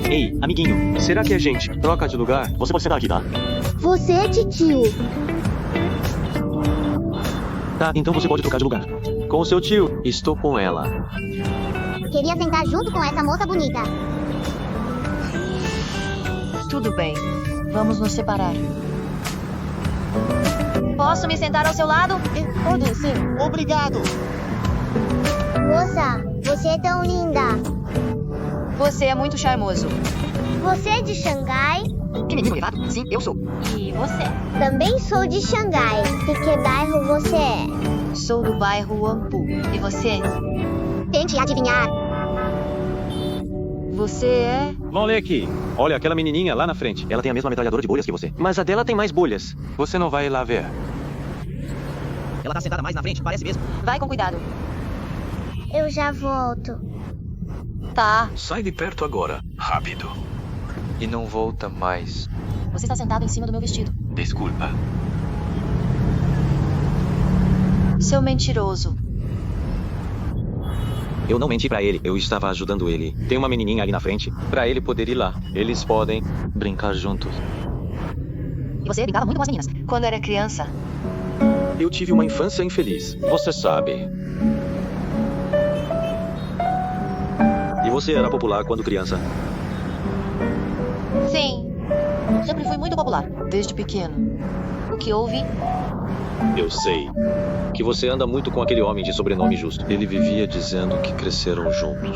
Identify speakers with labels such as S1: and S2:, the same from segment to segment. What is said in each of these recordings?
S1: Ei, amiguinho, será que a gente troca de lugar? Você pode sentar aqui, tá?
S2: Você é titio.
S1: Tá, então você pode trocar de lugar. Com o seu tio, estou com ela.
S2: Queria sentar junto com essa moça bonita.
S3: Tudo bem. Vamos nos separar. Posso me sentar ao seu lado?
S4: Pode ser. Obrigado.
S2: Moça, você é tão linda.
S3: Você é muito charmoso.
S2: Você é de Xangai?
S3: Menino levado? Sim, eu sou. E você?
S2: Também sou de Xangai. De que bairro você é?
S3: Sou do bairro Wampu. E você?
S2: Tente adivinhar.
S3: Você é...
S1: Vamos ler aqui. Olha, aquela menininha lá na frente. Ela tem a mesma metralhadora de bolhas que você. Mas a dela tem mais bolhas. Você não vai lá ver.
S4: Ela tá sentada mais na frente, parece mesmo.
S3: Vai com cuidado.
S2: Eu já volto.
S3: Tá.
S5: Sai de perto agora, rápido.
S6: E não volta mais.
S3: Você está sentado em cima do meu vestido.
S5: Desculpa.
S3: Seu mentiroso.
S1: Eu não menti pra ele, eu estava ajudando ele. Tem uma menininha ali na frente, pra ele poder ir lá. Eles podem brincar juntos.
S3: E você brincava muito com as meninas. Quando era criança.
S1: Eu tive uma infância infeliz, você sabe. E você era popular quando criança?
S3: Sim. Sempre fui muito popular. Desde pequeno. O que houve?
S1: Eu sei. Que você anda muito com aquele homem de sobrenome Justo.
S6: Ele vivia dizendo que cresceram juntos.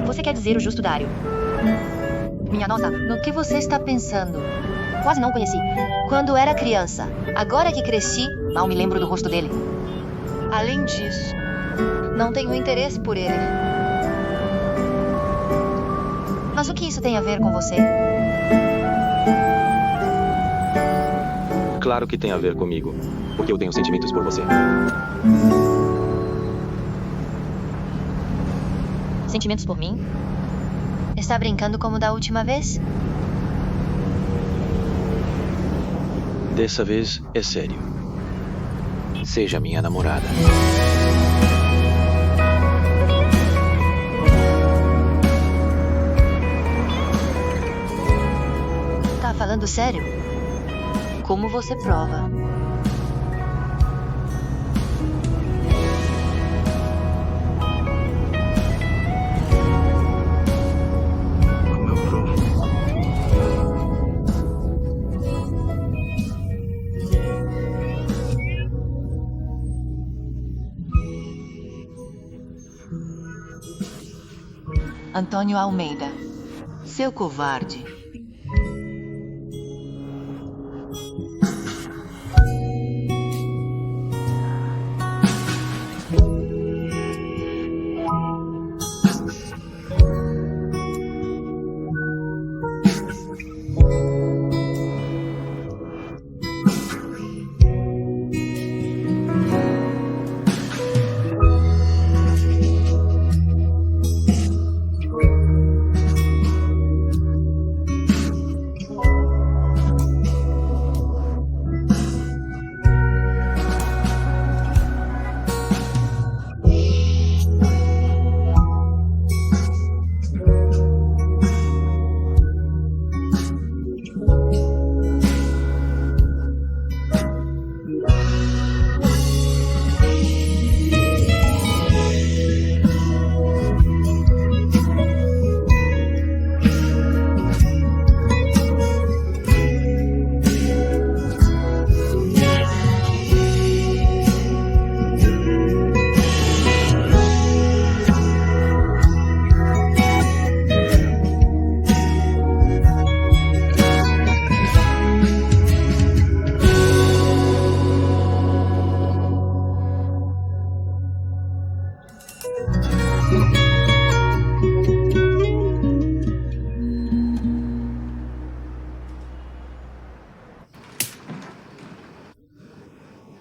S3: Você quer dizer o Justo Dário? Minha nossa, no que você está pensando? Quase não o conheci. Quando era criança. Agora que cresci, mal me lembro do rosto dele. Além disso, não tenho interesse por ele. Mas o que isso tem a ver com você?
S1: Claro que tem a ver comigo. Porque eu tenho sentimentos por você.
S3: Sentimentos por mim? Está brincando como da última vez?
S1: Dessa vez é sério. Seja minha namorada.
S3: Tá falando sério? Como você prova?
S5: Como eu provo?
S3: Antônio Almeida. Seu covarde.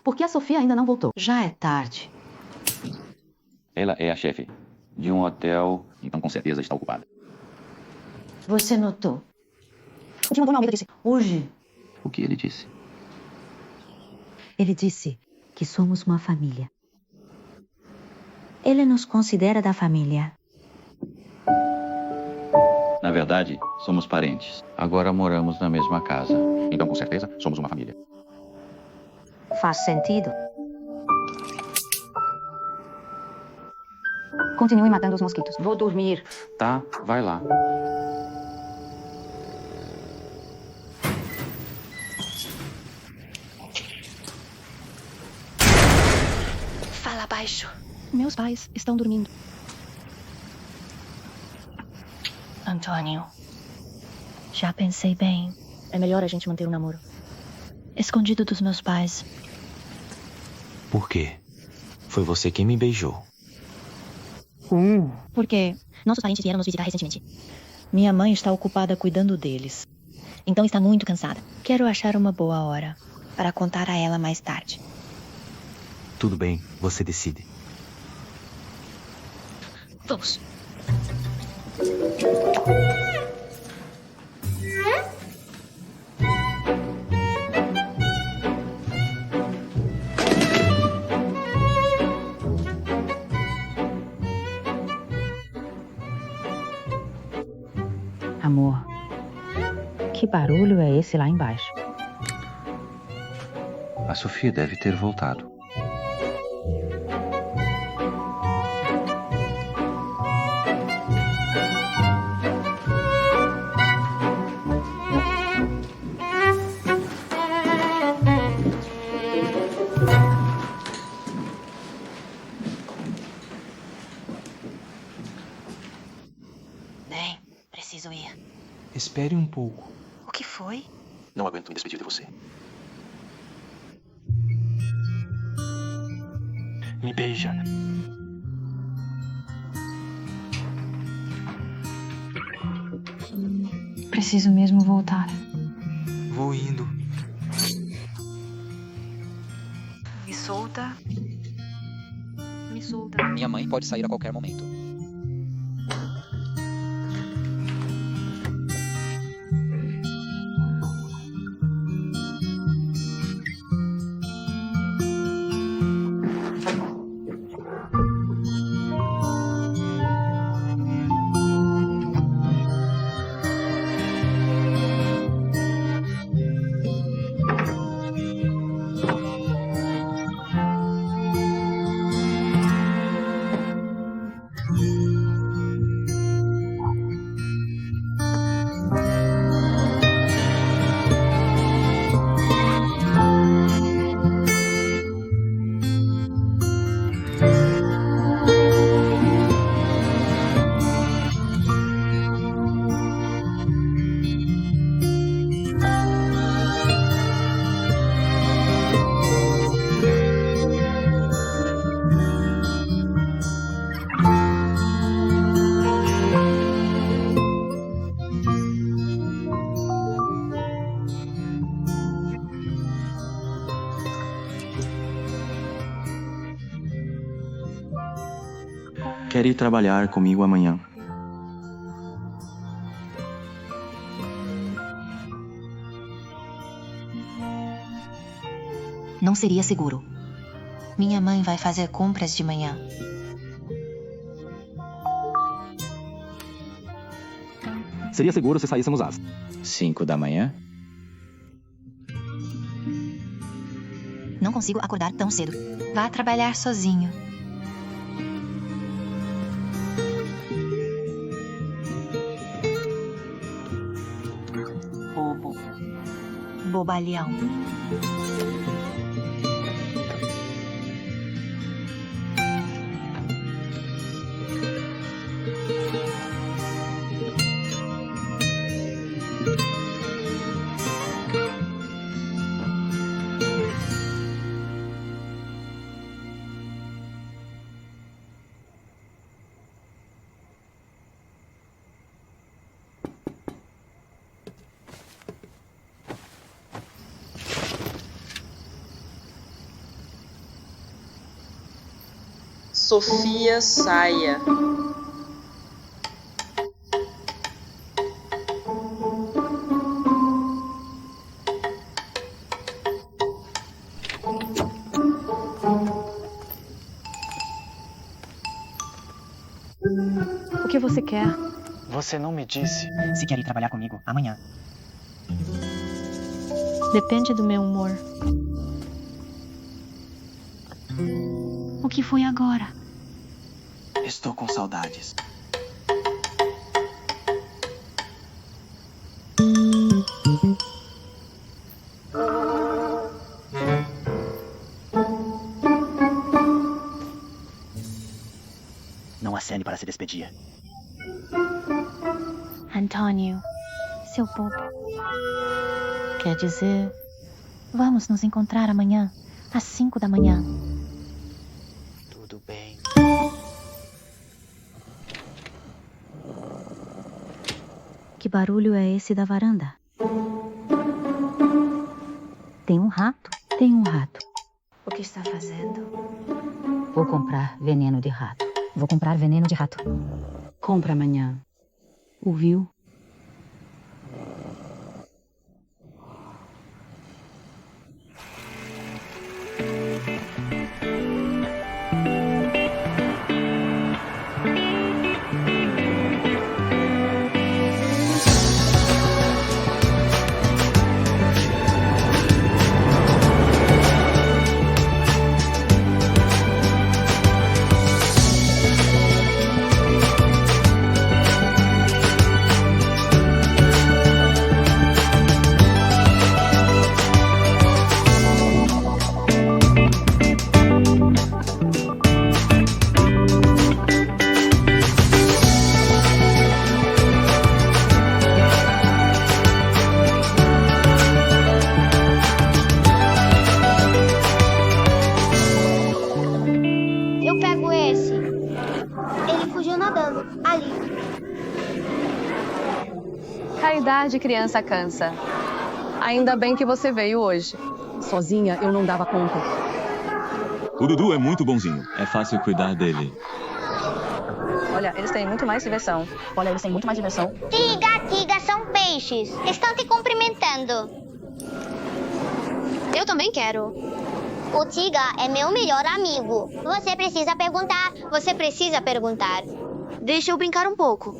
S7: Por que a Sofia ainda não voltou? Já é tarde.
S8: Ela é a chefe de um hotel, então com certeza está ocupada.
S7: Você notou?
S3: O que Antônio Almeida disse?
S7: Hoje,
S8: O que ele disse?
S7: ele disse que somos uma família. Ele nos considera da família.
S8: Na verdade, somos parentes. Agora moramos na mesma casa. Então, com certeza, somos uma família.
S3: Faz sentido.
S7: Continue matando os mosquitos. Vou dormir.
S8: Tá, vai lá.
S3: Fala baixo.
S7: Meus pais estão dormindo.
S3: Antônio, já pensei bem.
S7: É melhor a gente manter o namoro.
S3: Escondido dos meus pais.
S1: Por quê? Foi você quem me beijou.
S7: Porque nossos parentes vieram nos visitar recentemente. Minha mãe está ocupada cuidando deles. Então está muito cansada.
S3: Quero achar uma boa hora para contar a ela mais tarde.
S1: Tudo bem, você decide.
S3: Vamos.
S7: Amor, que barulho é esse lá embaixo?
S8: A Sofia deve ter voltado.
S3: Bem, preciso ir.
S1: Espere um pouco.
S3: O que foi?
S1: Não aguento me despedir de você. Me beija.
S7: Preciso mesmo voltar.
S1: Vou indo.
S3: Me solta.
S7: Me solta.
S4: Minha mãe pode sair a qualquer momento.
S1: Quer ir trabalhar comigo amanhã?
S3: Não seria seguro. Minha mãe vai fazer compras de manhã.
S4: Seria seguro se saíssemos às
S8: 5 da manhã?
S3: Não consigo acordar tão cedo. Vá trabalhar sozinho. Bobo. Bobalhão.
S9: Sofia Saia.
S7: O que você quer?
S5: Você não me disse.
S4: Se quer ir trabalhar comigo amanhã.
S7: Depende do meu humor. O que foi agora?
S5: Estou com saudades.
S4: Não acene para se despedir.
S7: Antônio, seu bobo. Quer dizer, vamos nos encontrar amanhã, às 5 da manhã.
S5: Tudo bem.
S7: Que barulho é esse da varanda? Tem um rato? Tem um rato. O que está fazendo?
S9: Vou comprar veneno de rato.
S7: Vou comprar veneno de rato.
S9: Compra amanhã. Ouviu?
S2: Eu pego esse. Ele fugiu nadando. Ali.
S10: Caridade de criança cansa. Ainda bem que você veio hoje. Sozinha eu não dava conta.
S1: O Dudu é muito bonzinho. É fácil cuidar dele.
S10: Olha, eles têm muito mais diversão.
S4: Olha, eles têm muito mais diversão.
S2: Tiga, são peixes. Estão te cumprimentando.
S3: Eu também quero.
S2: O Tiga é meu melhor amigo. Você precisa perguntar.
S3: Você precisa perguntar. Deixa eu brincar um pouco.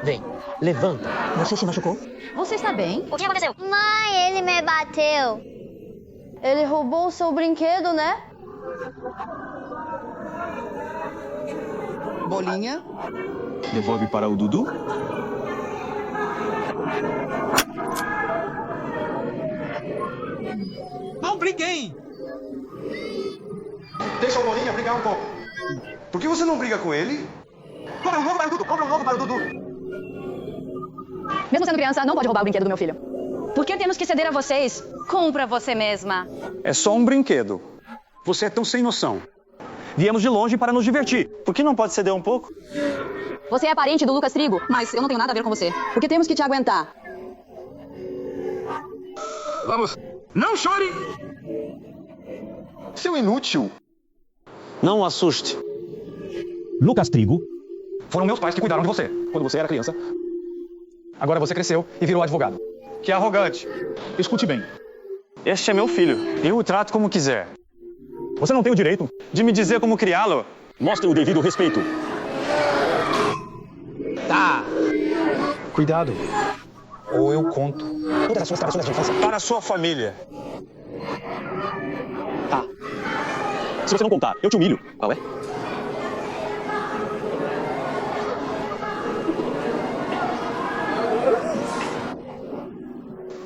S4: Vem, levanta. Você se machucou?
S9: Você está bem?
S3: O que aconteceu?
S2: Mãe, ele me bateu.
S10: Ele roubou o seu brinquedo, né?
S5: Bolinha.
S1: Devolve para o Dudu?
S5: Não briguem! Deixa o Bolinha brigar um pouco. Por que você não briga com ele? Compra um novo para o Dudu! Compra um novo para o Dudu!
S10: Mesmo sendo criança, não pode roubar o brinquedo do meu filho. Por que temos que ceder a vocês? Compra você mesma.
S5: É só um brinquedo. Você é tão sem noção. Viemos de longe para nos divertir. Por que não pode ceder um pouco?
S10: Você é parente do Lucas Trigo, mas eu não tenho nada a ver com você. Por que temos que te aguentar?
S5: Vamos. Não chore! Seu inútil. Não o assuste.
S4: Lucas Trigo.
S5: Foram meus pais que cuidaram de você quando você era criança. Agora você cresceu e virou advogado. Que arrogante.
S4: Escute bem.
S5: Este é meu filho. Eu o trato como quiser.
S4: Você não tem o direito
S5: De me dizer como criá-lo.
S4: Mostre o devido respeito.
S5: Tá. Cuidado. Ou eu conto.
S4: Todas as suas travessuras de infância.
S5: Para a sua família.
S4: Tá. Se você não contar, eu te humilho.
S1: Qual é?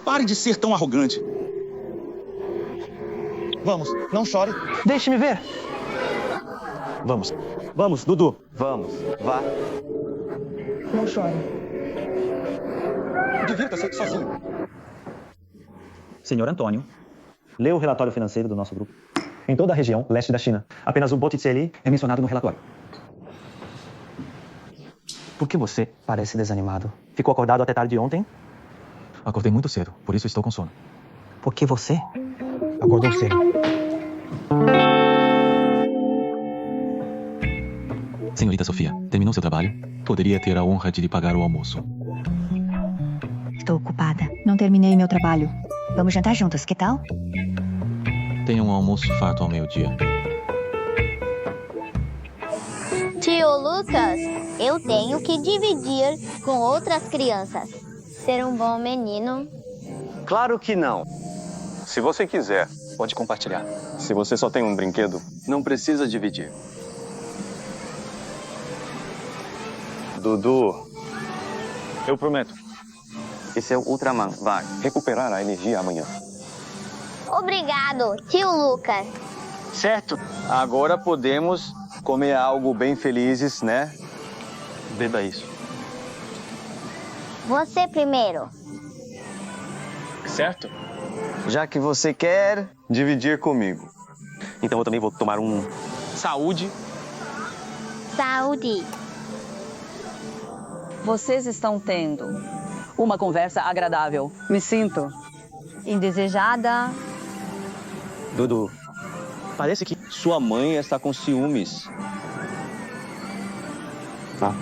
S4: Pare de ser tão arrogante.
S5: Vamos, não chore. Deixe-me ver.
S4: Vamos. Vamos, Dudu.
S5: Vamos, vá. Não chore. Divirta-se sozinho.
S4: Senhor Antônio, lê o relatório financeiro do nosso grupo. Em toda a região leste da China, apenas o Botticelli é mencionado no relatório. Por que você parece desanimado? Ficou acordado até tarde ontem? Acordei muito cedo, por isso estou com sono. Por que você acordou cedo?
S1: Senhorita Sofia, terminou seu trabalho? Poderia ter a honra de lhe pagar o almoço.
S7: Estou ocupada. Não terminei meu trabalho.
S3: Vamos jantar juntos, que tal?
S1: Tenha um almoço farto ao meio-dia.
S2: Tio Lucas, eu tenho que dividir com outras crianças. Ser um bom menino.
S5: Claro que não. Se você quiser, pode compartilhar. Se você só tem um brinquedo, não precisa dividir. Dudu, eu prometo. Esse é o Ultraman. Vai recuperar a energia amanhã.
S2: Obrigado, tio Lucas.
S5: Certo. Agora podemos comer algo bem felizes, né? Beba isso.
S2: Você primeiro.
S5: Certo? Já que você quer dividir comigo. Então eu também vou tomar um saúde.
S2: Saúde.
S10: Vocês estão tendo uma conversa agradável. Me sinto indesejada.
S5: Dudu, parece que sua mãe está com ciúmes. Tá.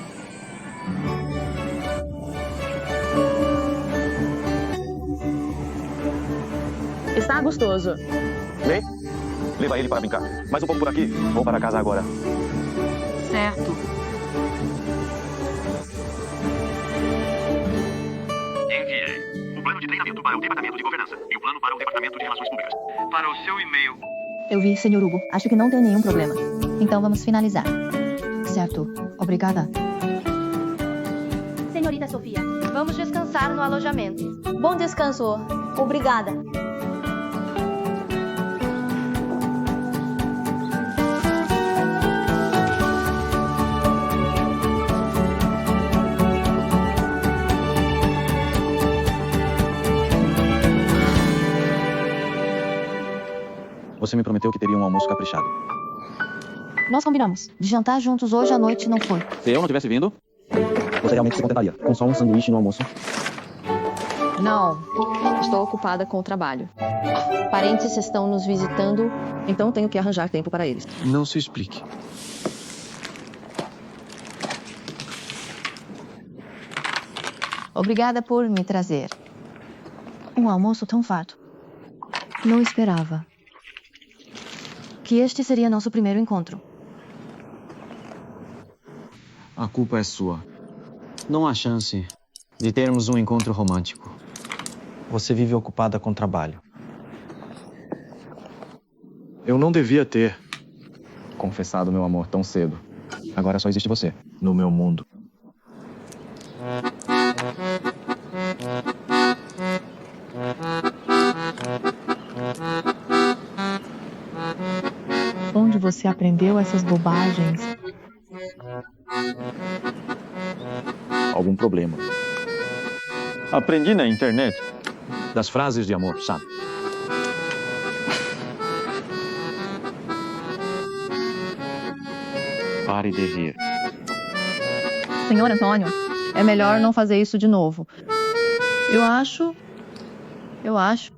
S10: Está gostoso.
S5: Vem, leva ele para brincar. Mais um pouco por aqui. Vou para casa agora.
S10: Certo.
S11: Enviei o plano de treinamento para o Departamento de Governança e o plano para o Departamento de Relações Públicas. Para o seu e-mail.
S7: Eu vi, Sr. Hugo. Acho que não tem nenhum problema. Então vamos finalizar. Certo. Obrigada.
S3: Senhorita Sofia, vamos descansar no alojamento.
S2: Bom descanso. Obrigada.
S4: Você me prometeu que teria um almoço caprichado.
S7: Nós combinamos. De jantar juntos hoje à noite não foi.
S4: Se eu não tivesse vindo, você realmente se contentaria com só um sanduíche no almoço?
S10: Não, estou ocupada com o trabalho. Parentes estão nos visitando, então tenho que arranjar tempo para eles.
S1: Não se explique.
S7: Obrigada por me trazer. Um almoço tão farto. Não esperava que este seria nosso primeiro encontro.
S5: A culpa é sua. Não há chance de termos um encontro romântico.
S4: Você vive ocupada com trabalho.
S1: Eu não devia ter.
S4: Confessado meu amor tão cedo. Agora só existe você no meu mundo.
S7: Onde você aprendeu essas bobagens?
S4: Algum problema.
S5: Aprendi na internet.
S1: Das frases de amor, sabe?
S8: Pare de rir.
S10: Senhor Antônio, é melhor não fazer isso de novo.
S7: Eu acho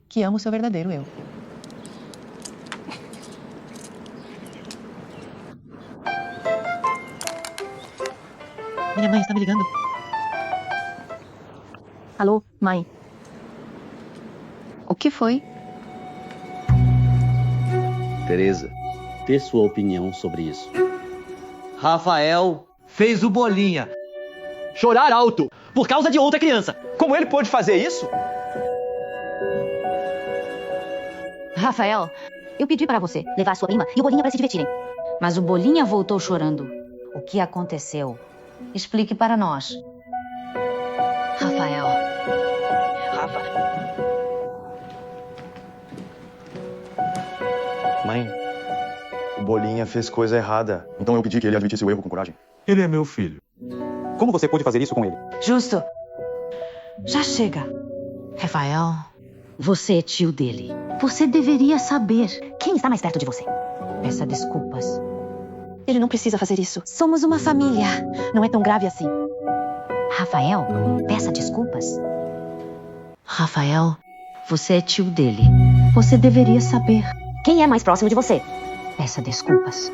S7: que amo seu verdadeiro eu. Minha mãe está me ligando. Alô, mãe.
S10: O que foi?
S12: Teresa, dê sua opinião sobre isso. Rafael fez o Bolinha
S4: Chorar alto por causa de outra criança. Como ele pôde fazer isso?
S9: Rafael, eu pedi para você levar sua prima e o Bolinha para se divertirem. Mas o Bolinha voltou chorando. O que aconteceu? Explique para nós. Rafael.
S5: Mãe, o Bolinha fez coisa errada. Então eu pedi que ele admitisse o erro com coragem.
S1: Ele é meu filho.
S4: Como você pôde fazer isso com ele?
S9: Justo. Já chega. Rafael, você é tio dele. Você deveria saber. Quem está mais perto de você? Peça desculpas.
S7: Ele não precisa fazer isso. Somos uma família. Não é tão grave assim.
S9: Rafael, peça desculpas. Rafael, você é tio dele. Você deveria saber. Quem é mais próximo de você? Peça desculpas.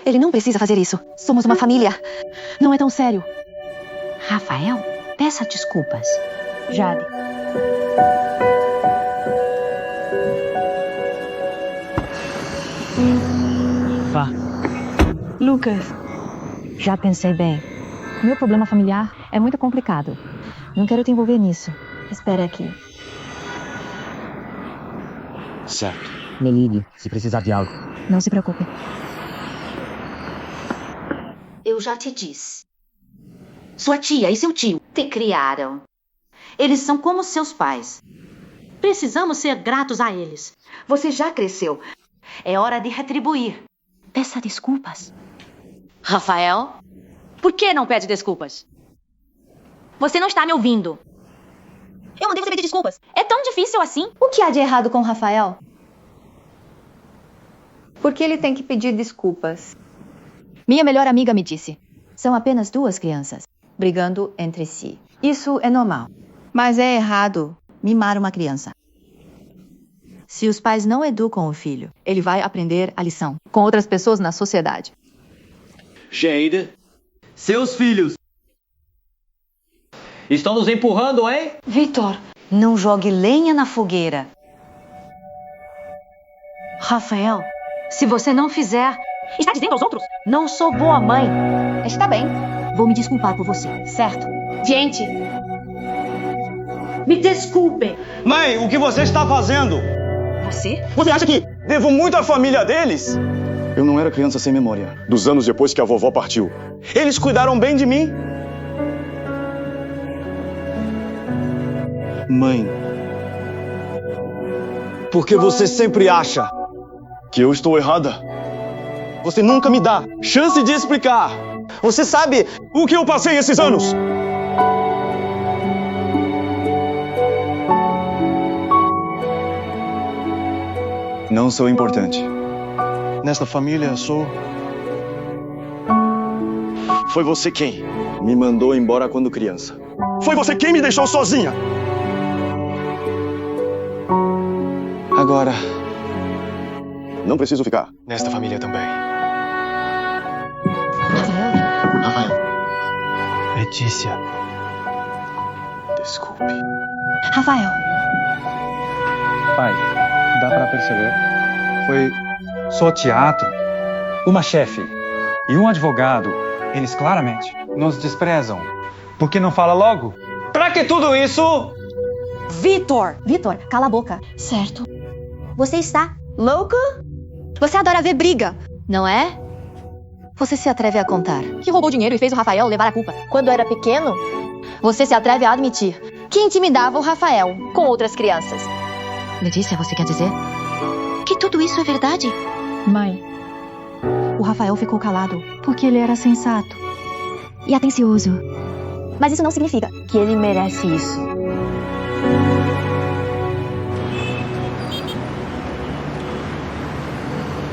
S7: Ele não precisa fazer isso. Somos uma família. Não é tão sério.
S9: Rafael, peça desculpas.
S7: Jade.
S4: Vá.
S13: Lucas, já pensei bem. Meu problema familiar é muito complicado. Não quero te envolver nisso. Espera aqui.
S4: Certo. Me ligue se precisar de algo.
S13: Não se preocupe.
S3: Eu já te disse. Sua tia e seu tio te criaram. Eles são como seus pais. Precisamos ser gratos a eles. Você já cresceu. É hora de retribuir.
S7: Peça desculpas.
S3: Rafael, por que não pede desculpas? Você não está me ouvindo. Eu mandei você pedir desculpas. É tão difícil assim?
S9: O que há de errado com o Rafael?
S10: Por que ele tem que pedir desculpas?
S9: Minha melhor amiga me disse. São apenas duas crianças, brigando entre si. Isso é normal. Mas é errado mimar uma criança. Se os pais não educam o filho, ele vai aprender a lição com outras pessoas na sociedade.
S12: Jade, seus filhos estão nos empurrando, hein?
S9: Vitor, não jogue lenha na fogueira.
S3: Rafael, se você não fizer, está dizendo aos outros, não sou boa mãe.
S9: Está bem.
S3: Vou me desculpar por você, certo?
S9: Gente, me desculpem.
S5: Mãe, o que você está fazendo?
S3: Você?
S5: Você acha que devo muito à família deles? Eu não era criança sem memória. Dos anos depois que a vovó partiu. Eles cuidaram bem de mim. Mãe, por que você sempre acha que eu estou errada? Você nunca me dá chance de explicar. Você sabe o que eu passei esses anos? Não sou importante. Nesta família sou... Foi você quem me mandou embora quando criança. Foi você quem me deixou sozinha. Agora, não preciso ficar nesta família também. Rafael. Letícia. Desculpe.
S9: Rafael.
S14: Pai, dá pra perceber? Foi só teatro. Uma chefe e um advogado, eles claramente nos desprezam. Por que não fala logo? Pra que tudo isso?
S9: Vitor, cala a boca.
S7: Certo.
S9: Você está louco? Você adora ver briga, não é? Você se atreve a contar que roubou dinheiro e fez o Rafael levar a culpa quando era pequeno? Você se atreve a admitir que intimidava o Rafael com outras crianças.
S7: Letícia, você quer dizer que tudo isso é verdade?
S13: Mãe,
S9: O Rafael ficou calado
S13: porque ele era sensato
S7: e atencioso.
S9: mas isso não significa que ele merece isso.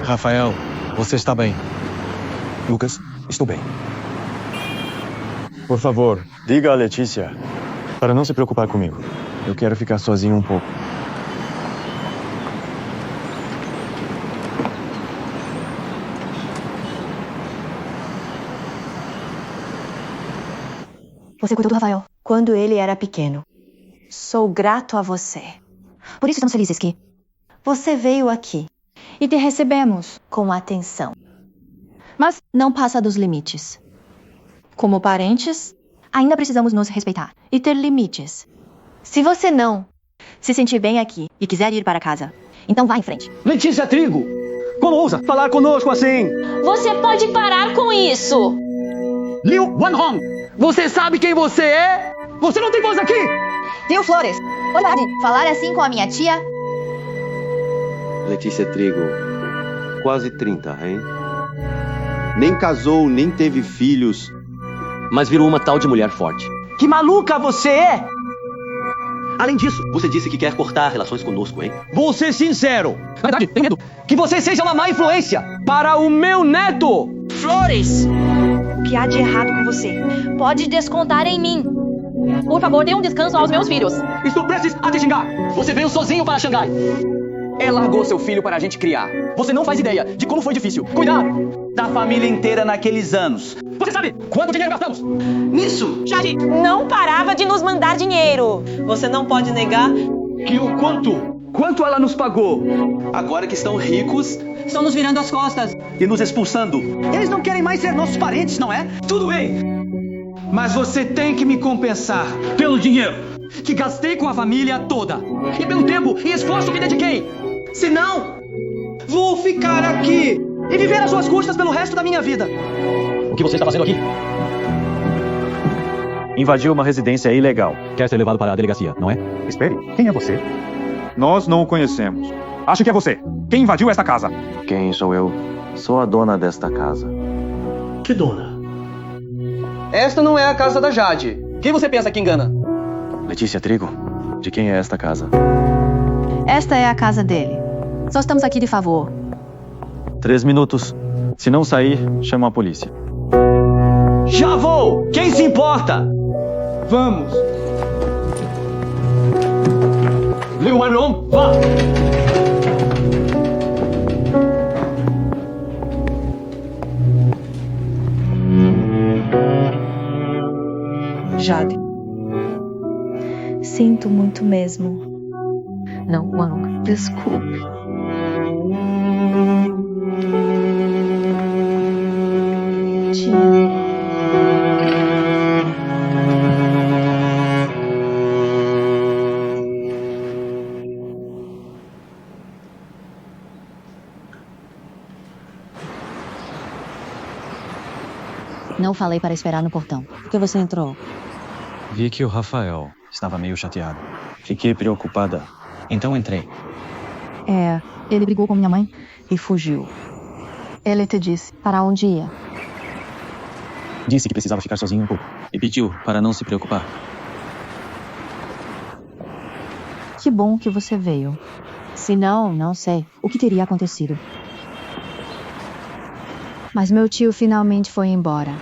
S5: Rafael, você está bem? Lucas, estou bem. Por favor, diga a Letícia para não se preocupar comigo. Eu quero ficar sozinho um pouco.
S9: Você cuidou do Rafael quando ele era pequeno. Sou grato a você. Por isso estamos felizes que você veio aqui e te recebemos com atenção. Mas não passa dos limites. Como parentes, ainda precisamos nos respeitar e ter limites. Se você não se sentir bem aqui e quiser ir para casa, então vá em frente.
S12: Letícia Trigo, como ousa falar conosco assim?
S15: Você pode parar com isso!
S12: Liu Wanhong, você sabe quem você é? Você não tem voz aqui!
S9: Tio Flores, pode falar assim com a minha tia?
S16: Letícia Trigo, quase 30, hein? Nem casou, nem teve filhos,
S12: mas virou uma tal de mulher forte. Que maluca você é! Além disso, você disse que quer cortar relações conosco, hein? Vou ser sincero. Na verdade, tenho medo que você seja uma má influência para o meu neto!
S15: Flores!
S9: O que há de errado com você?
S15: Pode descontar em mim. Por favor, dê um descanso aos meus filhos.
S12: Estou prestes a te xingar. Você veio sozinho para Xangai. Ela largou seu filho para a gente criar. Você não faz ideia de como foi difícil cuidar da família inteira naqueles anos. Você sabe quanto dinheiro gastamos nisso?
S15: Jade não parava de nos mandar dinheiro. Você não pode negar
S12: que o quanto Quanto ela nos pagou? Agora que estão ricos,
S4: Estão nos virando as costas.
S12: e nos expulsando.
S4: Eles não querem mais ser nossos parentes, não é?
S12: Tudo bem, mas você tem que me compensar pelo dinheiro
S4: Que gastei com a família toda. E pelo tempo e esforço que dediquei. Senão, vou ficar aqui e viver às suas custas pelo resto da minha vida.
S12: O que você está fazendo aqui?
S5: Invadiu uma residência ilegal.
S4: Quer ser levado para a delegacia, não é?
S14: Espere, quem é você? Nós não o conhecemos. Acho que é você. Quem invadiu esta casa?
S1: Quem sou eu? Sou a dona desta casa.
S4: Que dona? Esta não é a casa da Jade. Quem você pensa que engana?
S1: Letícia Trigo, de quem é esta casa?
S9: Esta é a casa dele. Só estamos aqui de favor.
S5: 3 minutos. Se não sair, chama a polícia.
S12: Já vou! Quem se importa?
S4: Vamos.
S12: Liu Wanrong, vá!
S9: Jade. Sinto muito mesmo.
S13: Não, Wanrong.
S9: Desculpe. Tia.
S13: Não falei para esperar no portão. Por que você entrou?
S4: Vi que o Rafael estava meio chateado.
S5: Fiquei preocupada.
S4: Então entrei.
S13: Ele brigou com minha mãe e fugiu.
S9: Ele te disse.
S13: Para onde ia?
S4: Disse que precisava ficar sozinho um pouco. E pediu para não se preocupar.
S13: Que bom que você veio. Se não, não sei o que teria acontecido.
S9: Mas meu tio finalmente foi embora.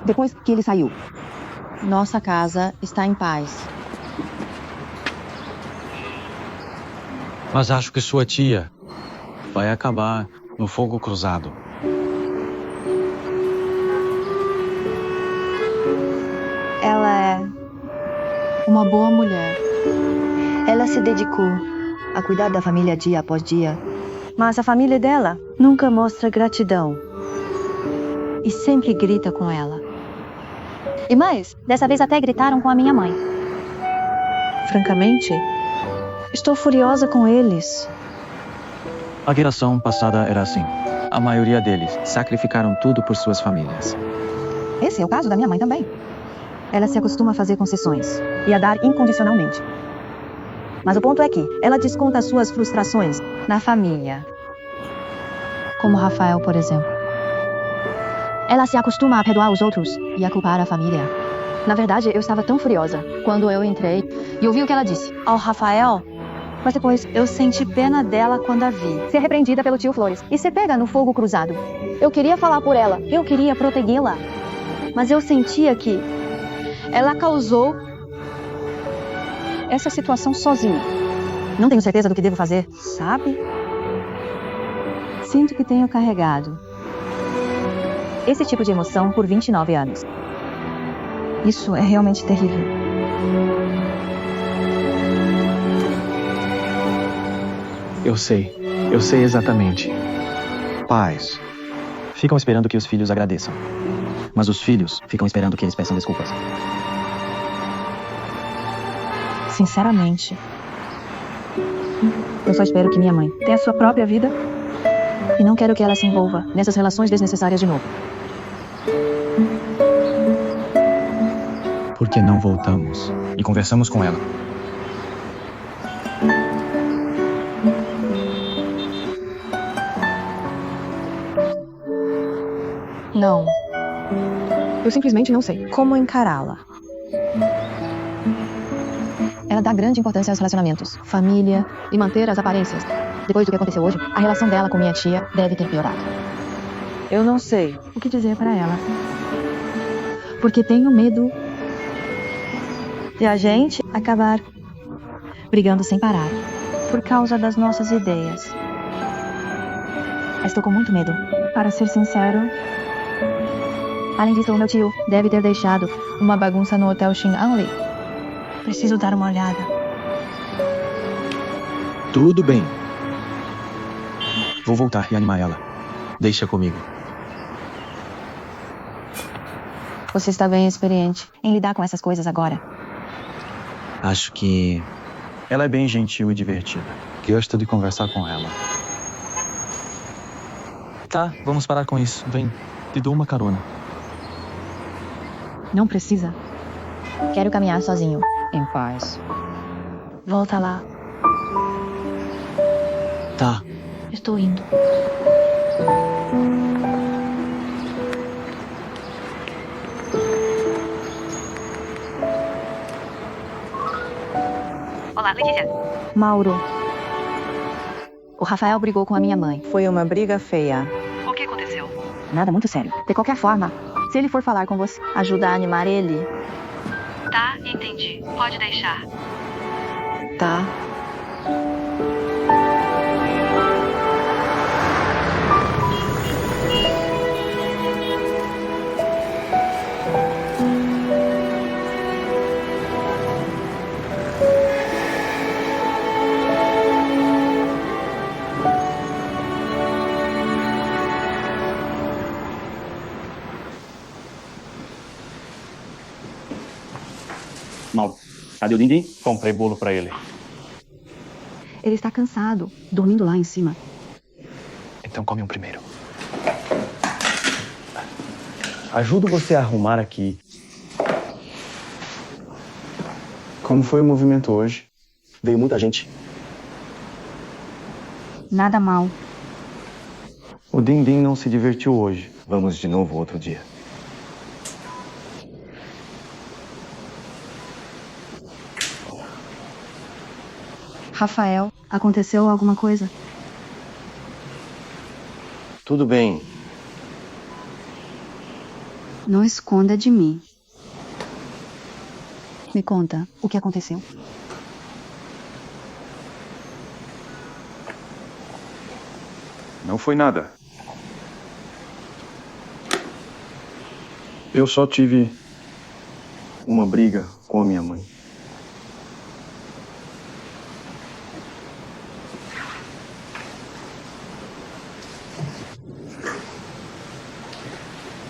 S13: Depois que ele saiu, nossa casa está em paz.
S4: Mas acho que sua tia vai acabar no fogo cruzado.
S9: Ela é uma boa mulher. Ela se dedicou a cuidar da família dia após dia. Mas a família dela nunca mostra gratidão. E sempre grita com ela.
S13: E mais, dessa vez até gritaram com a minha mãe.
S9: Francamente, estou furiosa com eles.
S4: A geração passada era assim. A maioria deles sacrificaram tudo por suas famílias.
S13: Esse é o caso da minha mãe também. Ela se acostuma a fazer concessões e a dar incondicionalmente. Mas o ponto é que ela desconta suas frustrações
S9: Na família.
S13: como Rafael, por exemplo. Ela se acostuma a perdoar os outros e a culpar a família. Na verdade, eu estava tão furiosa quando eu entrei e ouvi o que ela disse
S9: Ao Rafael,
S13: Mas depois,
S9: eu senti pena dela quando a vi.
S13: ser repreendida pelo tio Flores e ser pega no fogo cruzado. Eu queria falar por ela, eu queria protegê-la.
S9: Mas eu sentia que ela causou
S13: Essa situação sozinha. Não tenho certeza do que devo fazer.
S9: sabe? Sinto que tenho carregado.
S13: Esse tipo de emoção por 29 anos.
S9: Isso é realmente terrível.
S4: Eu sei exatamente. Pais ficam esperando que os filhos agradeçam. Mas os filhos ficam esperando que eles peçam desculpas.
S13: Sinceramente, eu só espero que minha mãe tenha sua própria vida e não quero que ela se envolva nessas relações desnecessárias de novo.
S4: Por que não voltamos e conversamos com ela?
S13: Não. Eu simplesmente não sei
S9: Como encará-la?
S13: Ela dá grande importância aos relacionamentos, família e manter as aparências. Depois do que aconteceu hoje, a relação dela com minha tia deve ter piorado.
S9: Eu não sei o que dizer para ela.
S13: Porque tenho medo
S9: De a gente acabar
S13: brigando sem parar.
S9: por causa das nossas ideias.
S13: Estou com muito medo.
S9: Para ser sincero,
S13: Além disso, o meu tio deve ter deixado uma bagunça no hotel Shin Anli.
S9: preciso dar uma olhada.
S4: Tudo bem. Vou voltar e animar ela. Deixa comigo.
S13: Você está bem experiente em lidar com essas coisas agora.
S4: Acho que ela é bem gentil e divertida. Gosto de conversar com ela. Tá, vamos parar com isso. Vem, te dou uma carona.
S13: Não precisa. Quero caminhar sozinho.
S10: Em paz.
S13: Volta lá.
S4: Tá.
S7: Estou indo.
S15: Olá, Letícia.
S13: Mauro. O Rafael brigou com a minha mãe.
S9: Foi uma briga feia.
S15: O que aconteceu?
S13: Nada muito sério. De qualquer forma, se ele for falar com você, ajuda a animar ele.
S15: Tá, entendi. Pode deixar.
S9: Tá?
S8: Mauro, cadê o Dindim?
S5: Comprei bolo pra ele.
S13: Ele está cansado, dormindo lá em cima.
S4: Então come um primeiro.
S5: Ajudo você a arrumar aqui. Como foi o movimento hoje?
S4: Veio muita gente.
S13: Nada mal.
S5: O Dindim não se divertiu hoje. Vamos de novo outro dia.
S13: Rafael, aconteceu alguma coisa?
S5: Tudo bem.
S13: Não esconda de mim. Me conta o que aconteceu.
S14: Não foi nada. Eu só tive
S5: uma briga com a minha mãe.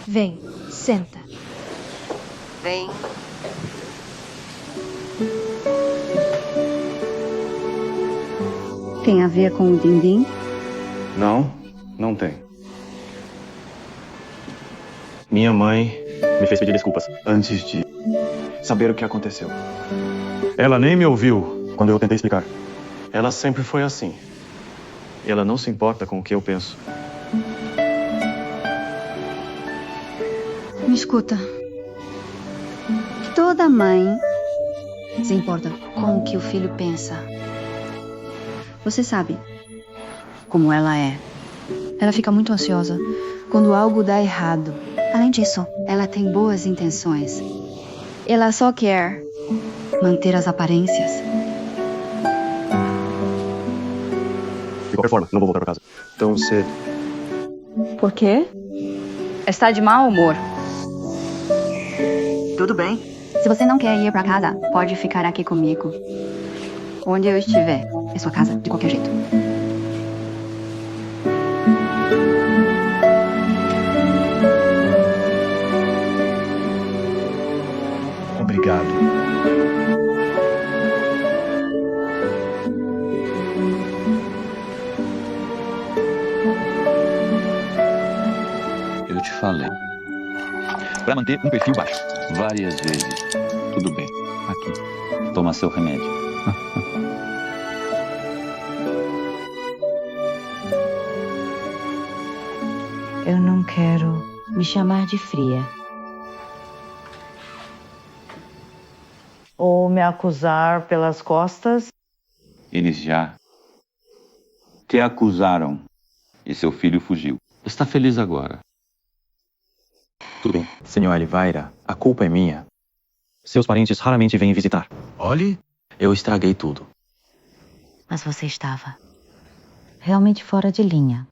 S7: Vem, senta.
S3: Vem.
S13: Tem a ver com o Dindim?
S5: Não, não tem. Minha mãe me fez pedir desculpas antes de saber o que aconteceu.
S14: Ela nem me ouviu
S5: quando eu tentei explicar. Ela sempre foi assim. Ela não se importa com o que eu penso.
S13: Me escuta. Toda mãe se importa com o que o filho pensa. Você sabe como ela é. Ela fica muito ansiosa quando algo dá errado. Além disso, ela tem boas intenções. Ela só quer manter as aparências.
S5: De qualquer forma, não vou voltar para casa tão cedo.
S13: Por quê?
S3: Está de mau humor.
S13: Tudo bem. Se você não quer ir pra casa, pode ficar aqui comigo. Onde eu estiver, é sua casa, de qualquer jeito.
S4: Obrigado.
S8: Eu te falei.
S12: Para manter um perfil baixo.
S8: Várias vezes. Tudo bem. Aqui. Toma seu remédio.
S9: Eu não quero me chamar de fria. Ou me acusar pelas costas.
S8: Eles já te acusaram e seu filho fugiu. Está feliz agora.
S4: Tudo bem. Senhor Oliveira, a culpa é minha. Seus parentes raramente vêm visitar. Olhe, eu estraguei tudo.
S7: Mas você estava realmente fora de linha.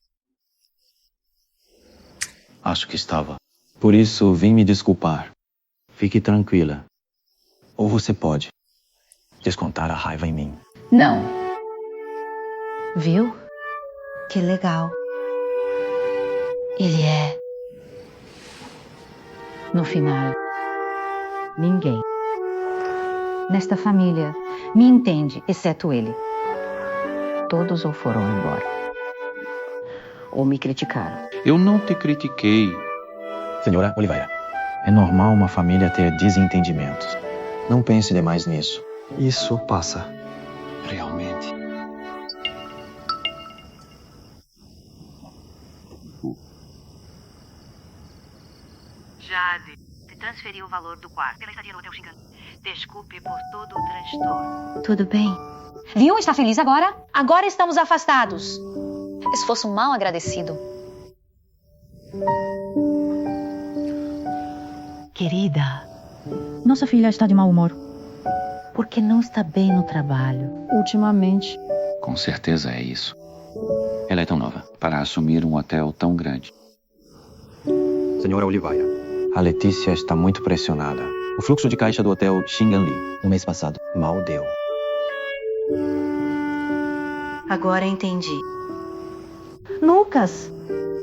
S4: Acho que estava. Por isso, vim me desculpar. Fique tranquila. Ou você pode descontar a raiva em mim.
S3: Não. Viu? Que legal. Ele é. No final, ninguém nesta família me entende, exceto ele. Todos ou foram embora, ou me criticaram.
S8: Eu não te critiquei.
S4: Senhora Oliveira, é normal uma família ter desentendimentos. Não pense demais nisso. Isso passa. Realmente.
S17: Jade, se transferiu o valor do quarto pela estadia no Hotel Shingan. Desculpe por todo o transtorno.
S3: Tudo bem. Viu? Está feliz agora? Agora estamos afastados. Esforço mal agradecido. Querida,
S7: Nossa filha está de mau humor.
S3: porque não está bem no trabalho?
S10: Ultimamente.
S8: Com certeza é isso. Ela é tão nova para assumir um hotel tão grande.
S4: Senhora Oliveira, a Letícia está muito pressionada. O fluxo de caixa do hotel Xinganli, no mês passado, mal deu.
S9: Agora entendi. Lucas,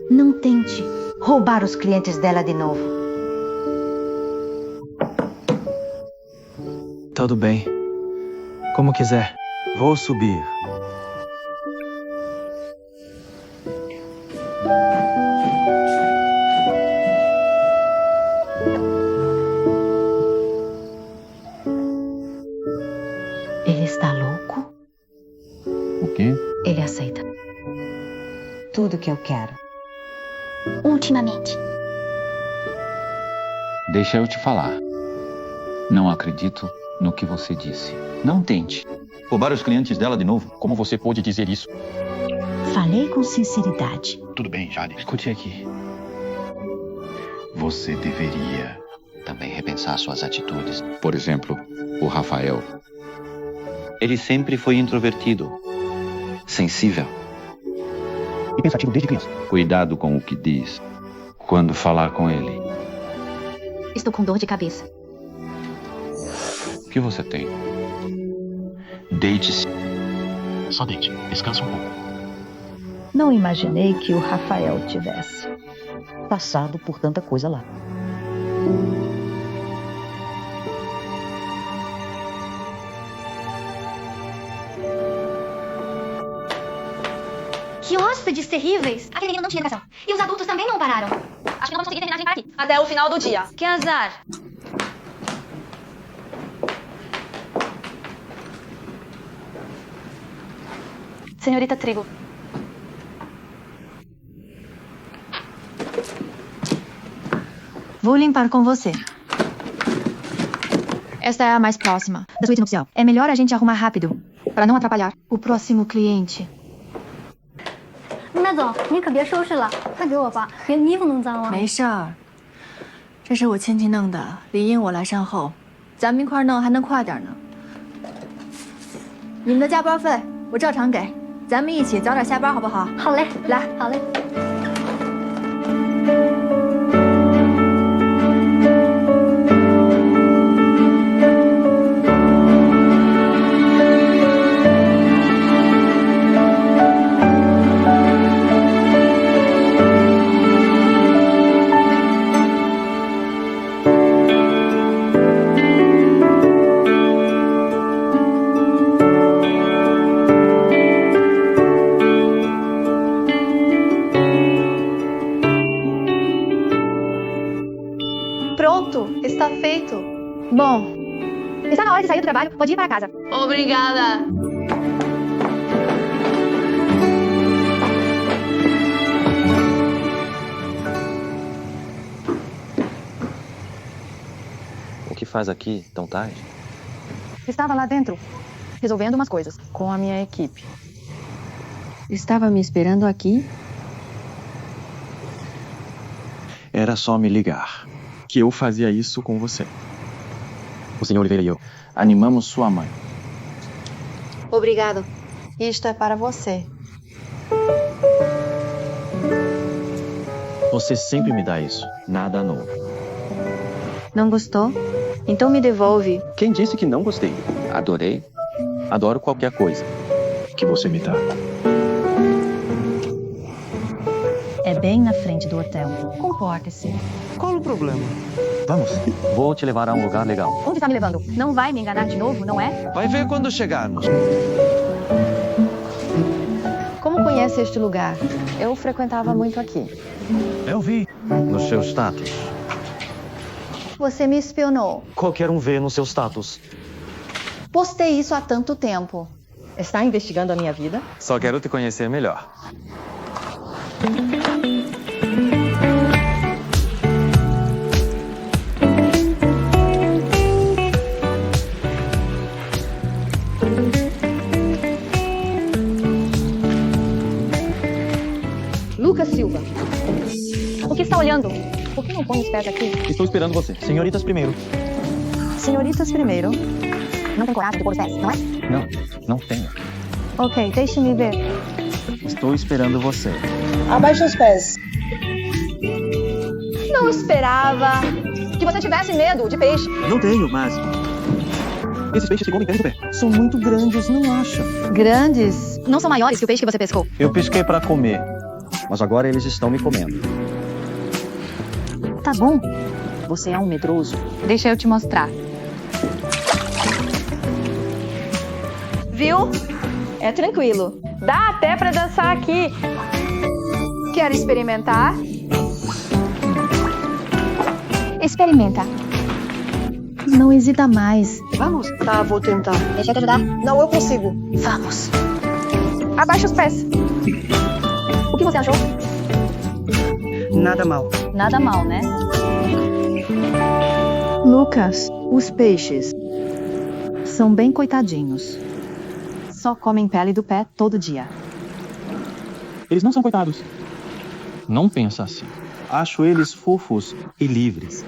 S9: não tente roubar os clientes dela de novo.
S4: Tudo bem. Como quiser. Vou subir.
S3: Ele está louco?
S8: O quê?
S3: Ele aceita tudo que eu quero.
S2: Ultimamente.
S8: Deixa eu te falar. Não acredito no que você disse. Não tente.
S12: Roubar os clientes dela de novo? Como você pôde dizer isso?
S7: Falei com sinceridade.
S8: Tudo bem, Jade. Escute aqui. Você deveria também repensar suas atitudes. Por exemplo, o Rafael. Ele sempre foi introvertido, sensível
S4: e pensativo desde criança.
S8: Cuidado com o que diz quando falar com ele.
S3: Estou com dor de cabeça.
S8: O que você tem? Deite-se.
S4: Só deite. Descansa um pouco.
S7: Não imaginei que o Rafael tivesse passado por tanta coisa lá.
S2: Que hóspedes terríveis! Aquele menino não tinha educação. E os adultos também não pararam.
S15: Acho que não vamos conseguir terminar de limpar aqui. Até o final do dia.
S9: Que azar!
S15: Senhorita Trigo.
S9: Vou limpar com você.
S13: Esta é a mais próxima da suíte nupcial. É melhor a gente arrumar rápido, para não atrapalhar
S9: o próximo cliente.
S2: 那总，你可别收拾了，快给我吧，连衣服弄脏了。
S13: 没事儿，这是我亲戚弄的，理应我来善后。咱们一块弄还能快点呢。你们的加班费我照常给，咱们一起早点下班好不好？
S2: 好嘞，
S13: 来，
S2: 好嘞。
S13: Pronto, está feito. Bom, está na hora de sair do trabalho. Pode ir para casa.
S15: Obrigada.
S1: O que faz aqui tão tarde?
S10: Estava lá dentro, resolvendo umas coisas com a minha equipe. Estava me esperando aqui?
S4: Era só me ligar. Que eu fazia isso com você. O senhor Oliveira e eu animamos sua mãe.
S9: Obrigado. Isto é para você.
S4: Você sempre me dá isso. Nada novo.
S9: Não gostou? Então me devolve.
S4: Quem disse que não gostei?
S8: Adorei.
S4: Adoro qualquer coisa que você me dá.
S7: É bem na frente do hotel. Comporte-se.
S5: Qual o problema?
S4: Vamos. Vou te levar a um lugar legal.
S15: Onde tá me levando? Não vai me enganar de novo, não é?
S12: Vai ver quando chegarmos.
S10: Como conhece este lugar? Eu frequentava muito aqui.
S4: Eu vi no seu status.
S9: Você me espionou.
S4: Qualquer um vê no seu status.
S9: Postei isso há tanto tempo.
S10: Está investigando a minha vida?
S4: Só quero te conhecer melhor.
S15: Lucas Silva. O que está olhando? Por que não põe os pés aqui?
S4: Estou esperando você. Senhoritas primeiro.
S9: Senhoritas primeiro.
S15: Não tem coragem de pôr os pés, não é?
S4: Não tenho.
S9: Ok, deixe-me ver.
S4: Estou esperando você.
S9: Abaixe os pés.
S15: Não esperava que você tivesse medo de peixe.
S4: Não tenho, mas... Esses peixes se comem pés do pé. São muito grandes, não acha?
S9: Grandes?
S15: Não são maiores que o peixe que você pescou.
S4: Eu pesquei para comer, mas agora eles estão me comendo.
S15: Tá bom. Você é um medroso. Deixa eu te mostrar.
S10: Viu? É tranquilo.
S15: Dá até pra dançar aqui.
S9: Quer experimentar?
S15: Experimenta.
S7: Não hesita mais.
S10: Vamos? Tá, vou tentar.
S15: Deixa eu te ajudar.
S10: Não, eu consigo.
S15: Vamos. Abaixa os pés. O que você achou?
S10: Nada mal.
S15: Nada mal, né?
S9: Lucas, os peixes são bem coitadinhos. Só comem pele do pé todo dia.
S4: Eles não são coitados. Não pensa assim. Acho eles fofos e livres.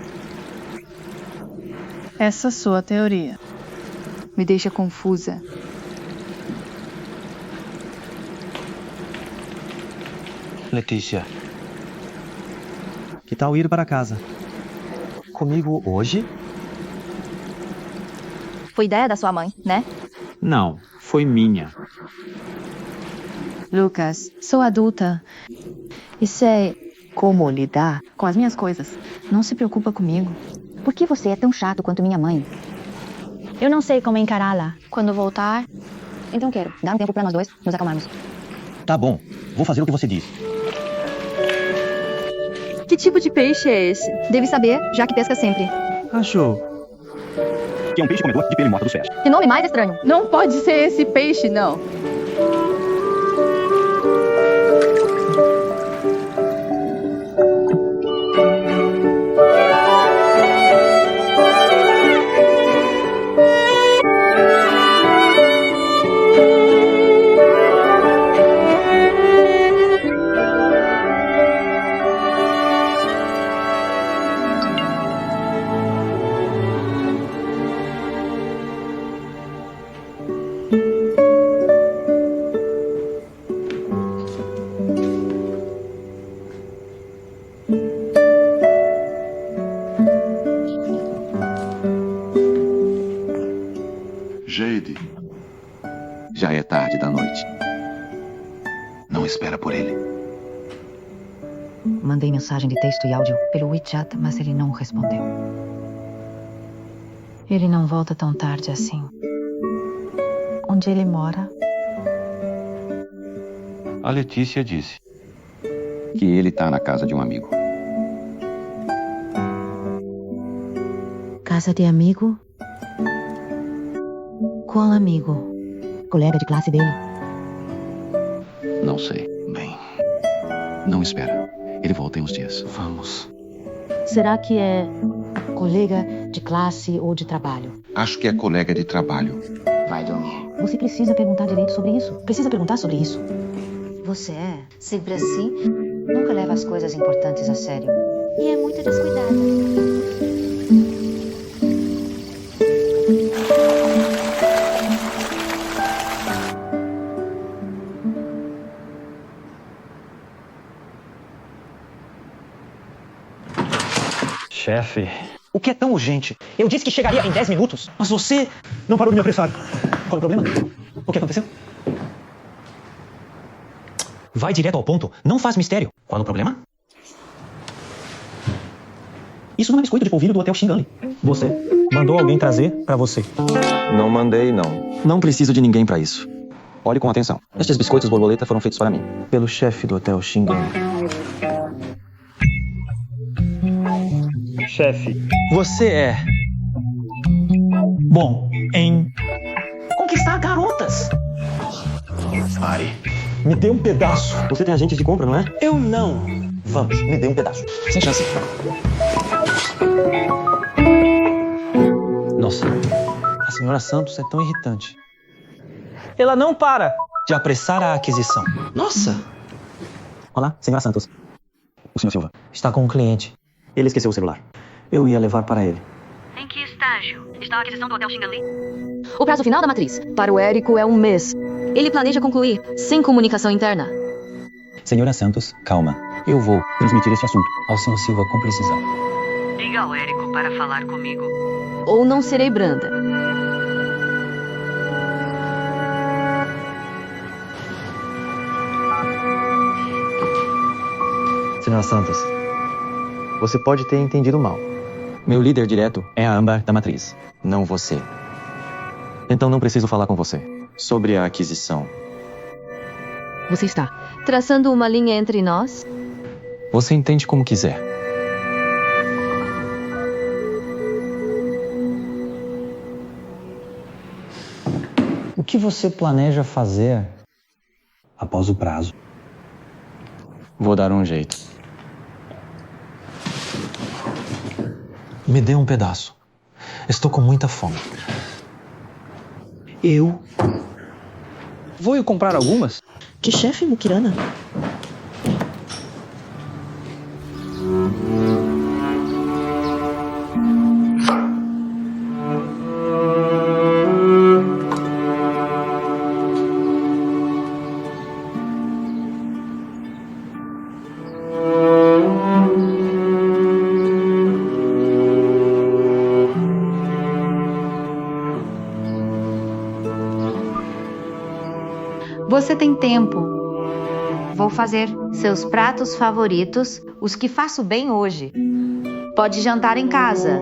S9: Essa sua teoria me deixa confusa.
S4: Letícia, que tal ir para casa? Comigo hoje?
S15: Foi ideia da sua mãe, né?
S4: Não, foi minha.
S9: Lucas, sou adulta e sei como lidar com as minhas coisas. Não se preocupa comigo.
S15: Por que você é tão chato quanto minha mãe?
S9: Eu não sei como encará-la.
S15: Quando voltar, então quero. Dá um tempo pra nós dois nos acalmarmos.
S4: Tá bom, vou fazer o que você disse.
S10: Que tipo de peixe é esse?
S15: Deve saber, já que pesca sempre.
S4: Acho que é um peixe comedor de pele morta dos pés.
S15: Que nome mais estranho.
S10: Não pode ser esse peixe, não.
S8: Jade. Já é tarde da noite. Não espera por ele.
S3: Mandei mensagem de texto e áudio pelo WeChat, mas ele não respondeu.
S9: Ele não volta tão tarde assim. Onde ele mora?
S8: A Letícia disse que ele tá na casa de um amigo.
S7: Casa de amigo? Qual amigo? Colega de classe dele?
S8: Não sei. Bem, não espera. Ele volta em uns dias.
S4: Vamos.
S7: Será que é colega de classe ou de trabalho?
S8: Acho que é colega de trabalho.
S3: Vai dormir.
S7: Você precisa perguntar direito sobre isso. Precisa perguntar sobre isso.
S3: Você é sempre assim? Nunca leva as coisas importantes a sério.
S2: E é muito descuidada.
S4: Chefe, o que é tão urgente? Eu disse que chegaria em 10 minutos, mas você não parou de me apressar. Qual é o problema? O que aconteceu? Vai direto ao ponto. Não faz mistério. Qual o problema? Isso não é biscoito de polvilho do Hotel Xingan. Você mandou alguém trazer pra você.
S1: Não mandei, não.
S4: Não preciso de ninguém pra isso. Olhe com atenção. Estes biscoitos borboleta foram feitos para mim. Pelo chefe do Hotel Xingan.
S14: Chefe,
S4: Você é bom em conquistar garotas.
S5: Pare. Me dê um pedaço.
S4: Você tem agente de compra, não é?
S5: Eu não. Vamos, me dê um pedaço.
S4: Sem chance. Nossa, a senhora Santos é tão irritante. Ela não para de apressar a aquisição.
S5: Nossa.
S4: Olá, senhora Santos. O senhor Silva está com um cliente. Ele esqueceu o celular. Eu ia levar para ele.
S17: Em que estágio está a aquisição do Hotel Xingan?
S3: O prazo final da matriz para o Érico é 1 mês. Ele planeja concluir sem comunicação interna.
S4: Senhora Santos, calma. Eu vou transmitir este assunto ao senhor Silva com precisão.
S17: Diga ao Érico para falar comigo.
S3: Ou não serei branda.
S4: Senhora Santos, você pode ter entendido mal. Meu líder direto é a Âmbar da Matriz, não você. Então não preciso falar com você.
S1: Sobre a aquisição.
S3: Você está traçando uma linha entre nós?
S4: Você entende como quiser.
S14: o que você planeja fazer após o prazo?
S4: Vou dar um jeito. Me dê um pedaço. Estou com muita fome.
S14: Eu vou comprar algumas?
S10: Que chefe, Mukirana?
S9: Você tem tempo. Vou fazer seus pratos favoritos, os que faço bem hoje. Pode jantar em casa.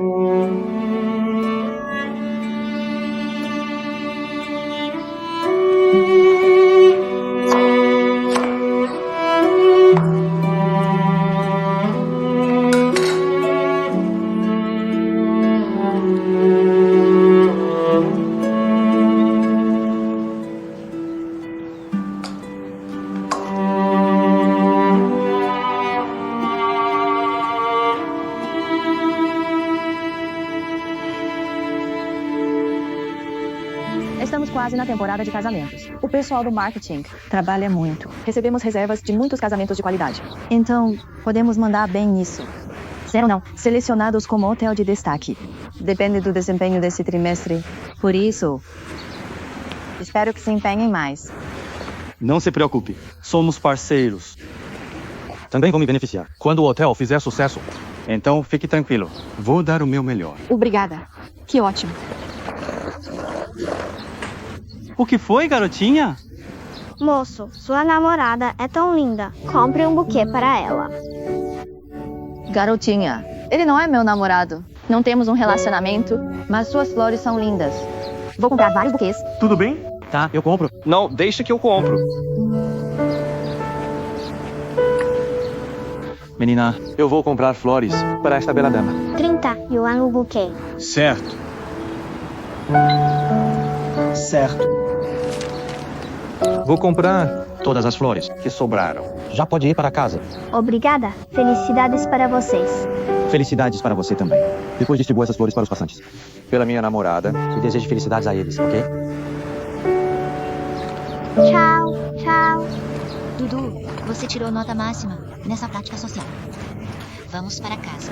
S15: Estamos quase na temporada de casamentos. O pessoal do marketing
S10: Trabalha muito.
S15: recebemos reservas de muitos casamentos de qualidade.
S10: Então, podemos mandar bem nisso.
S15: Serão não.
S10: Selecionados como hotel de destaque. Depende do desempenho desse trimestre. Por isso, espero que se empenhem mais.
S14: Não se preocupe, somos parceiros.
S4: Também vou me beneficiar. Quando o hotel fizer sucesso.
S14: Então fique tranquilo, vou dar o meu melhor.
S15: Obrigada. Que ótimo.
S14: O que foi, garotinha?
S2: Moço, sua namorada é tão linda. Compre um buquê para ela.
S10: Garotinha, ele não é meu namorado.
S15: Não temos um relacionamento.
S10: Mas suas flores são lindas.
S15: Vou comprar vários buquês.
S14: Tudo bem?
S4: Tá, eu compro.
S12: Não, deixa que eu compro.
S4: Menina, eu vou comprar flores para esta bela dama.
S2: 30 yuan o buquê.
S14: Certo. Certo.
S4: Vou comprar todas as flores que sobraram. Já pode ir para casa.
S2: Obrigada. Felicidades para vocês.
S4: Felicidades para você também. Depois distribua essas flores para os passantes. Pela minha namorada, e desejo felicidades a eles, ok?
S2: Tchau, tchau.
S7: Dudu, você tirou nota máxima nessa prática social. Vamos para casa.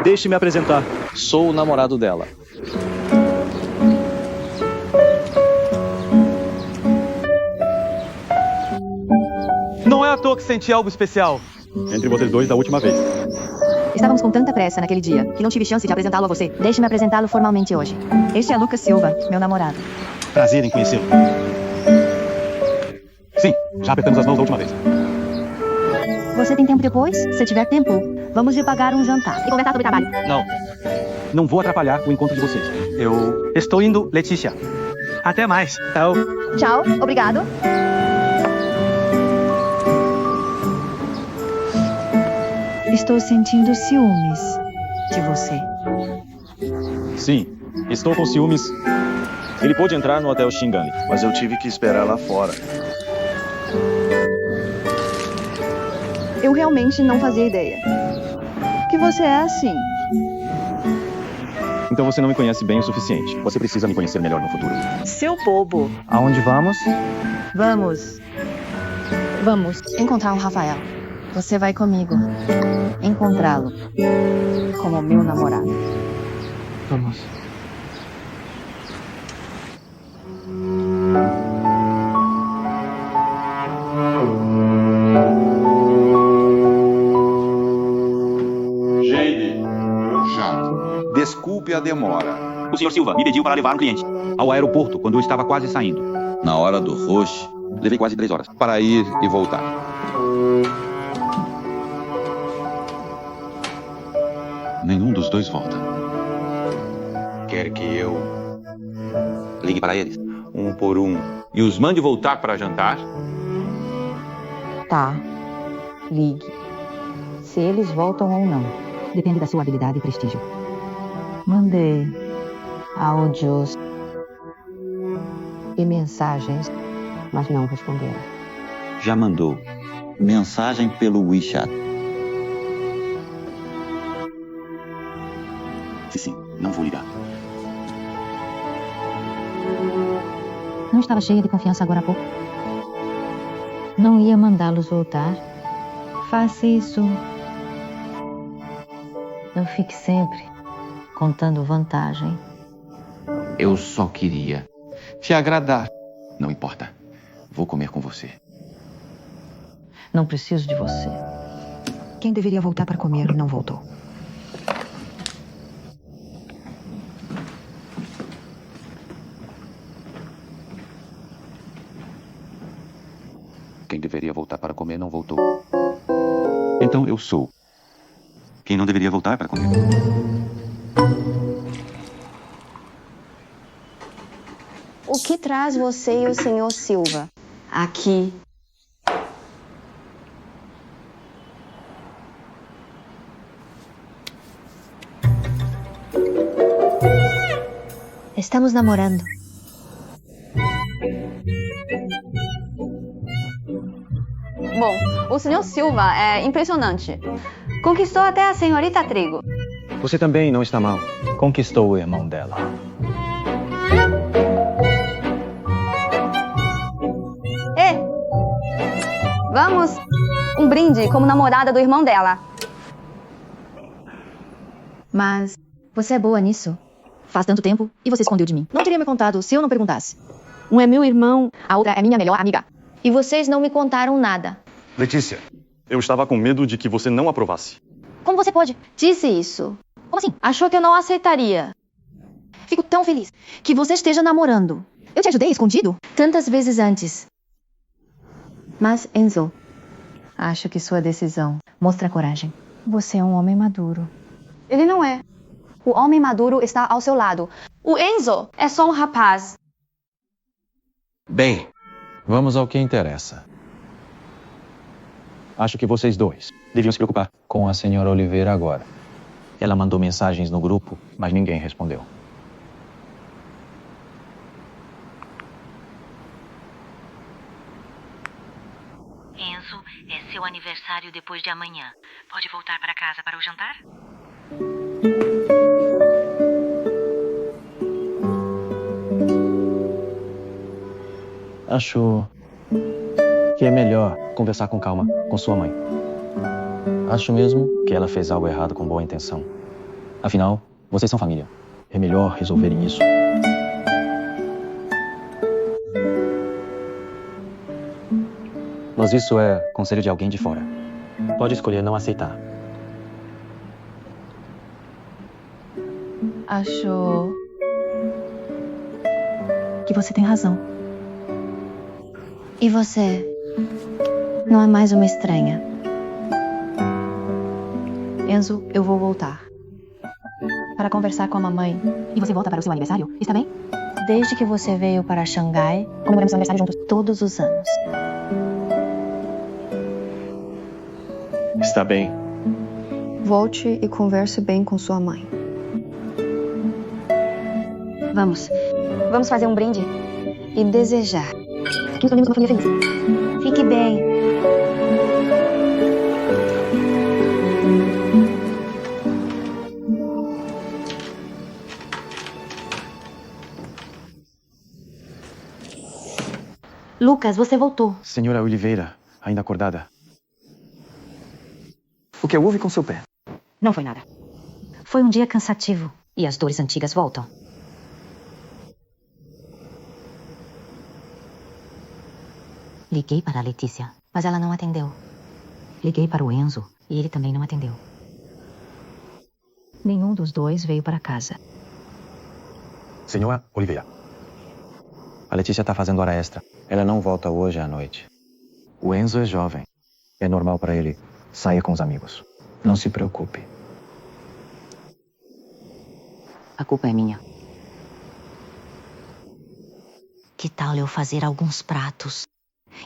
S12: Deixe-me apresentar. Sou o namorado dela.
S14: Não é à toa que senti algo especial entre vocês dois da última vez.
S10: Estávamos com tanta pressa naquele dia que não tive chance de apresentá-lo a você. Deixe-me apresentá-lo formalmente hoje. Este é Lucas Silva, meu namorado.
S14: Prazer em conhecê-lo. Sim, já apertamos as mãos da última vez.
S13: Você tem tempo depois? Se tiver tempo, vamos ir pagar um jantar.
S15: E conversar sobre trabalho.
S4: Não vou atrapalhar o encontro de vocês. Eu estou indo, Letícia. Até mais. Tchau.
S13: Tchau, obrigado. Estou sentindo ciúmes de você.
S5: Sim, estou com ciúmes. Ele pôde entrar no hotel Shingan, mas eu tive que esperar lá fora.
S10: Eu realmente não fazia ideia. Que você é assim.
S5: Então você não me conhece bem o suficiente. Você precisa me conhecer melhor no futuro.
S10: Seu bobo.
S4: Aonde vamos?
S13: Vamos. Vamos encontrar o Rafael. Você vai comigo. Encontrá-lo. Como meu namorado.
S4: Vamos.
S16: Jade. Jade. Desculpe a demora.
S8: O Sr. Silva me pediu para levar um cliente ao aeroporto quando eu estava quase saindo.
S16: Na hora do rush,
S8: Levei quase 3 horas.
S16: para ir e voltar.
S8: Nenhum dos dois volta. Quer que eu ligue para eles?
S1: Um por um. E os mande voltar para jantar?
S3: Tá. Ligue. Se eles voltam ou não. Depende da sua habilidade e prestígio. Mandei áudios e mensagens, mas não responderam.
S8: Já mandou mensagem pelo WeChat. Sim, não vou ligar.
S3: Não estava cheia de confiança agora há pouco? Não ia mandá-los voltar? Faça isso. Não fique sempre contando vantagem.
S8: Eu só queria te agradar. Não importa. Vou comer com você.
S3: Não preciso de você.
S13: Quem deveria voltar para comer não voltou.
S8: Quem deveria voltar para comer não voltou. Então eu sou quem não deveria voltar para comer.
S9: O que traz você e o Sr. Silva aqui?
S3: Estamos namorando.
S10: Bom, o Sr. Silva é impressionante.
S9: Conquistou até a senhorita Trigo.
S4: Você também não está mal. Conquistou o irmão dela.
S10: Vamos! Um brinde como namorada do irmão dela.
S13: Mas você é boa nisso.
S15: Faz tanto tempo e você escondeu de mim.
S13: Não teria me contado se eu não perguntasse.
S15: Um é meu irmão, a outra é minha melhor amiga.
S2: E vocês não me contaram nada.
S5: Letícia, eu estava com medo de que você não aprovasse.
S15: Como você pode?
S2: Disse isso.
S15: Como assim?
S2: Achou que eu não aceitaria.
S15: Fico tão feliz que você esteja namorando. Eu te ajudei escondido?
S2: Tantas vezes antes.
S13: Mas, Enzo, acho que sua decisão mostra coragem. Você é um homem maduro.
S10: Ele não é. O homem maduro está ao seu lado. O Enzo é só um rapaz.
S4: Bem, vamos ao que interessa. Acho que vocês dois deviam se preocupar com a senhora Oliveira agora. Ela mandou mensagens no grupo, mas ninguém respondeu.
S17: Enzo, é seu aniversário depois de amanhã. Pode voltar para casa para o jantar?
S4: Acho que é melhor conversar com calma com sua mãe. Acho mesmo que ela fez algo errado com boa intenção. Afinal, vocês são família. É melhor resolverem isso. Mas isso é conselho de alguém de fora. Pode escolher não aceitar.
S13: Acho que você tem razão.
S2: E você? Não é mais uma estranha.
S13: Enzo, eu vou voltar. Para conversar com a mamãe.
S7: E você volta para o seu aniversário? Está bem?
S9: Desde que você veio para Xangai,
S7: comemoramos seu aniversário juntos.
S9: Todos os anos.
S5: Está bem.
S13: Volte e converse bem com sua mãe.
S3: Vamos. Vamos fazer um brinde.
S13: E desejar.
S3: Que nos tornemos uma família feliz.
S9: Fique bem.
S7: Lucas, você voltou.
S4: Senhora Oliveira, ainda acordada?
S12: O que houve com seu pé?
S7: Não foi nada. Foi um dia cansativo. E as dores antigas voltam. Liguei para a Letícia, mas ela não atendeu. Liguei para o Enzo e ele também não atendeu. Nenhum dos dois veio para casa.
S4: Senhora Oliveira, a Letícia está fazendo hora extra. Ela não volta hoje à noite. O Enzo é jovem. É normal para ele sair com os amigos. Não se preocupe.
S7: A culpa é minha. Que tal eu fazer alguns pratos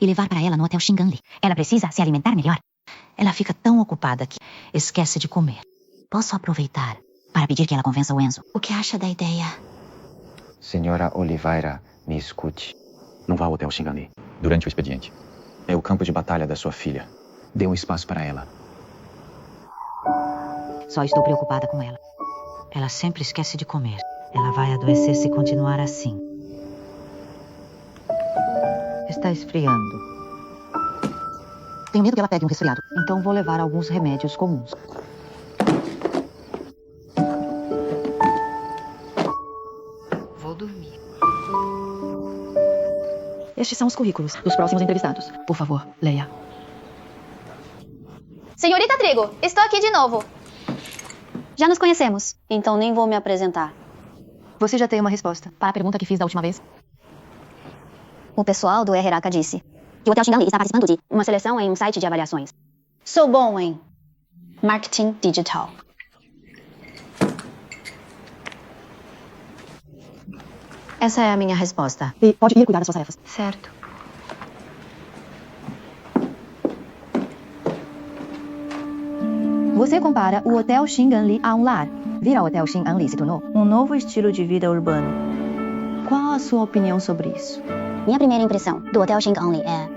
S7: e levar para ela no Hotel Xinganli? Ela precisa se alimentar melhor. Ela fica tão ocupada que esquece de comer. Posso aproveitar para pedir que ela convença o Enzo? O que acha da ideia?
S4: Senhora Oliveira, me escute. Não vá ao Hotel Xinganli durante o expediente. É o campo de batalha da sua filha. Dê um espaço para ela.
S7: Só estou preocupada com ela. Ela sempre esquece de comer. Ela vai adoecer se continuar assim. Está esfriando. Tenho medo que ela pegue um resfriado. Então vou levar alguns remédios comuns.
S3: Vou dormir.
S15: Estes são os currículos dos próximos entrevistados. Por favor, leia.
S2: Senhorita Trigo, estou aqui de novo. Já nos conhecemos, então nem vou me apresentar.
S15: Você já tem uma resposta para a pergunta que fiz da última vez?
S2: O pessoal do RRACA disse que o Hotel Xinganli está participando de uma seleção em um site de avaliações. Sou bom em marketing digital.
S9: Essa é a minha resposta.
S15: E pode ir cuidar das suas tarefas.
S9: Certo.
S15: Você compara o Hotel Xinganli a um lar. Vir ao Hotel Xinganli se tornou
S9: um novo estilo de vida urbano. Qual a sua opinião sobre isso?
S2: Minha primeira impressão do Hotel Xinganli é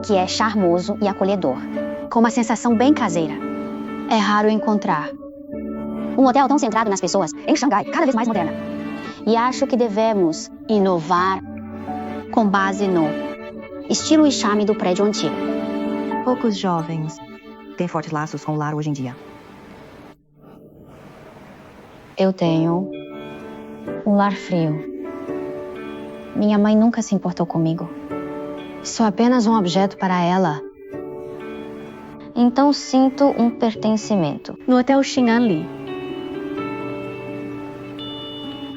S2: que é charmoso e acolhedor, com uma sensação bem caseira. É raro encontrar um hotel tão centrado nas pessoas em Xangai, cada vez mais moderna. E acho que devemos inovar com base no estilo e charme do prédio antigo.
S15: Poucos jovens têm fortes laços com o lar hoje em dia.
S2: Eu tenho um lar frio. Minha mãe nunca se importou comigo. Sou apenas um objeto para ela. Então sinto um pertencimento.
S9: No Hotel Xinganli.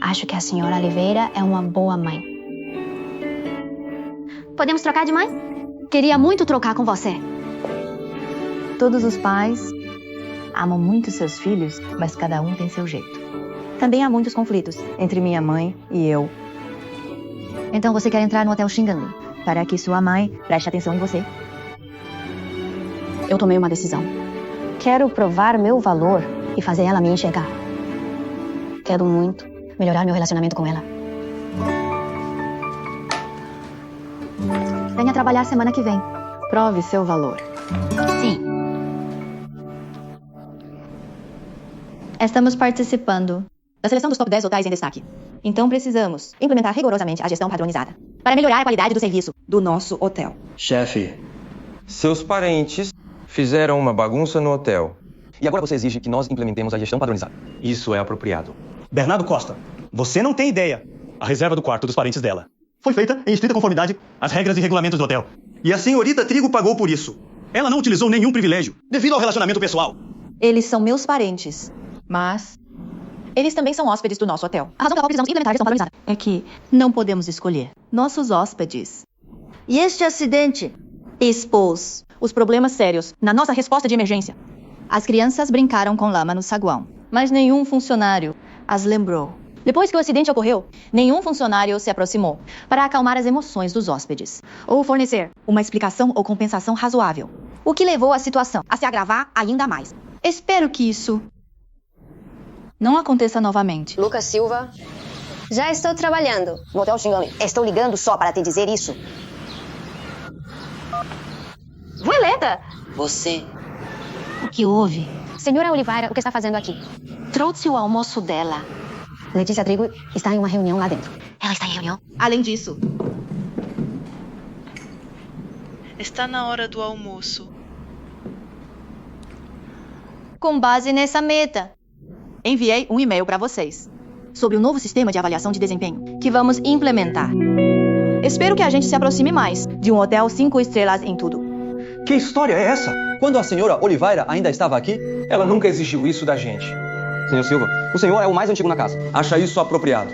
S2: Acho que a senhora Oliveira é uma boa mãe. Podemos trocar de mãe? Queria muito trocar com você.
S9: Todos os pais amam muito seus filhos, mas cada um tem seu jeito. Também há muitos conflitos entre minha mãe e eu.
S15: Então você quer entrar no Hotel Xinganli
S9: para que sua mãe preste atenção em você?
S2: Eu tomei uma decisão. Quero provar meu valor e fazer ela me enxergar. Quero muito melhorar meu relacionamento com ela.
S15: Venha trabalhar semana que vem.
S9: Prove seu valor.
S7: Sim.
S9: Estamos participando
S15: da seleção dos top 10 hotéis em destaque.
S9: Então precisamos
S15: implementar rigorosamente a gestão padronizada para melhorar a qualidade do serviço do nosso hotel.
S18: Chefe, seus parentes fizeram uma bagunça no hotel.
S12: E agora você exige que nós implementemos a gestão padronizada.
S18: Isso é apropriado.
S5: Bernardo Costa, você não tem ideia. A reserva do quarto dos parentes dela foi feita em estrita conformidade às regras e regulamentos do hotel. E a senhorita Trigo pagou por isso. Ela não utilizou nenhum privilégio devido ao relacionamento pessoal.
S15: Eles são meus parentes, mas eles também são hóspedes do nosso hotel. A razão pela qual precisamos implementar a gestão padronizada
S9: é que não podemos escolher nossos hóspedes.
S15: E este acidente expôs os problemas sérios na nossa resposta de emergência. As crianças brincaram com lama no saguão, mas nenhum funcionário as lembrou. Depois que o acidente ocorreu, nenhum funcionário se aproximou para acalmar as emoções dos hóspedes ou fornecer uma explicação ou compensação razoável, o que levou a situação a se agravar ainda mais. Espero que isso não aconteça novamente.
S19: Lucas Silva. Já estou trabalhando no Hotel Xingang. Estou ligando só para te dizer isso.
S3: Violeta!
S19: Você.
S7: O que houve?
S2: Senhora Oliveira, o que está fazendo aqui?
S3: Trouxe o almoço dela.
S2: Letícia Trigo está em uma reunião lá dentro.
S7: Ela está em reunião?
S15: Além disso,
S20: Está na hora do almoço.
S15: com base nessa meta, enviei um e-mail para vocês sobre o novo sistema de avaliação de desempenho que vamos implementar. Espero que a gente se aproxime mais de um hotel 5 estrelas em tudo.
S12: Que história é essa? Quando a senhora Oliveira ainda estava aqui,
S18: Ela nunca exigiu isso da gente.
S12: senhor Silva, o senhor é o mais antigo na casa. Acha isso apropriado?